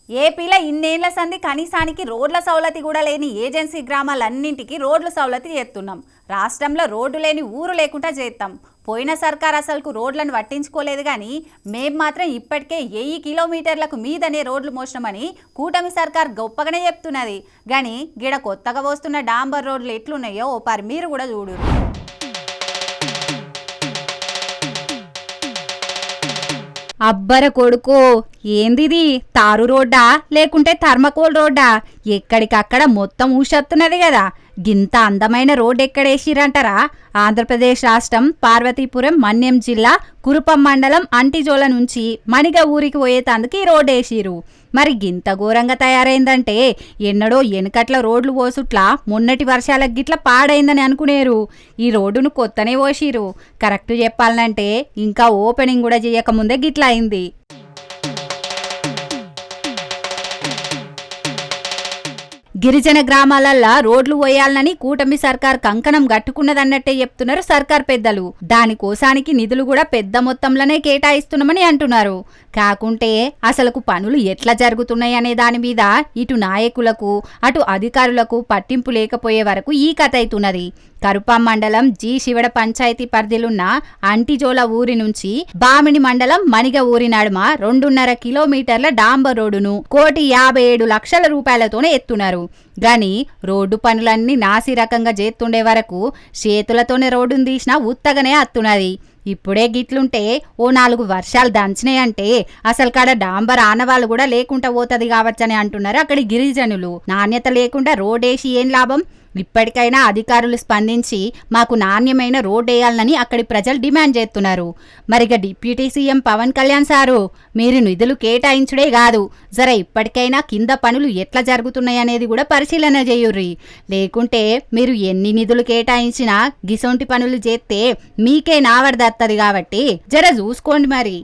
ఏపీలో ఇన్నేళ్ల సంది కనీసానికి రోడ్ల సౌలతి కూడా లేని ఏజెన్సీ గ్రామాలన్నింటికి రోడ్లు సౌలతి చేస్తున్నాం. రాష్ట్రంలో రోడ్డు లేని ఊరు లేకుండా చేస్తాం. పోయిన సర్కార్ అసలుకు రోడ్లను పట్టించుకోలేదు కానీ మేం మాత్రం ఇప్పటికే 1000 కిలోమీటర్లకు మీదనే రోడ్లు మోసినామని కూటమి సర్కార్ గొప్పగానే చెప్తున్నది. కానీ గిడ కొత్తగా వస్తున్న డాంబర్ రోడ్లు ఎట్లున్నాయో ఓపారి మీరు కూడా చూడు. అబ్బర కొడుకో, ఏందిది? తారు రోడ్డా లేకుంటే థర్మకోల్ రోడ్డా? ఎక్కడికక్కడ మొత్తం ఊసొత్తున్నది కదా. గింత అందమైన రోడ్ ఎక్కడేసిరంటారా? ఆంధ్రప్రదేశ్ రాష్ట్రం పార్వతీపురం మన్యం జిల్లా కురుపం మండలం అంటిజోల నుంచి మణిగ ఊరికి పోయేతందుకు ఈ రోడ్ వేసిరు. మరి గింత ఘోరంగా తయారైందంటే ఎన్నడో ఎనుకట్ల రోడ్లు పోసుట్లా మొన్నటి వర్షాలకు గిట్ల పాడైందని అనుకునేరు. ఈ రోడ్డును కొత్తనే పోసిరు. కరెక్ట్ చెప్పాలంటే ఇంకా ఓపెనింగ్ కూడా చేయకముందే గిట్ల అయింది. గిరిజన గ్రామాలల్లా రోడ్లు పోయాలని కూటమి సర్కార్ కంకణం గట్టుకున్నదన్నట్టే చెప్తున్నారు సర్కార్ పెద్దలు. దానికోసానికి నిధులు కూడా పెద్ద మొత్తంలోనే కేటాయిస్తున్నామని అంటున్నారు. కాకుంటే అసలుకు పనులు ఎట్లా జరుగుతున్నాయి అనే దాని మీద ఇటు నాయకులకు అటు అధికారులకు పట్టింపు లేకపోయే వరకు ఈ కథ అవుతున్నది. కరుపాం మండలం జి శివడ పంచాయతీ పరిధిలున్న అంటిజోల ఊరి నుంచి బామిని మండలం మణిగ ఊరి నడుమ 2.5 కిలోమీటర్ల డాంబర్ రోడ్డును 1,57,00,000 రూపాయలతోనే ఎత్తున్నారు. గాని రోడ్డు పనులన్నీ నాసి రకంగా చేస్తుండే వరకు చేతులతోనే రోడ్డును తీసినా ఉత్తగానే అత్తున్నది. ఇప్పుడే గిట్లుంటే ఓ 4 వర్షాలు దంచినాయంటే అసలు కాడ డాంబర్ ఆనవాళ్ళు కూడా లేకుండా పోతుంది కావచ్చని అంటున్నారు అక్కడి గిరిజనులు. నాణ్యత లేకుండా రోడ్డేసి ఏం లాభం? ఇప్పటికైనా అధికారులు స్పందించి మాకు నాణ్యమైన రోడ్ వేయాలని అక్కడి ప్రజలు డిమాండ్ చేస్తున్నారు. మరిగా deputy CM Pawan Kalyan sir, మీరు నిధులు కేటాయించుడే కాదు, జర ఇప్పటికైనా కింద పనులు ఎట్లా జరుగుతున్నాయి అనేది కూడా పరిశీలన చేయుర్రి. లేకుంటే మీరు ఎన్ని నిధులు కేటాయించినా గిసొంటి పనులు చేస్తే మీకే నావడదత్తది కాబట్టి జర చూసుకోండి మరి.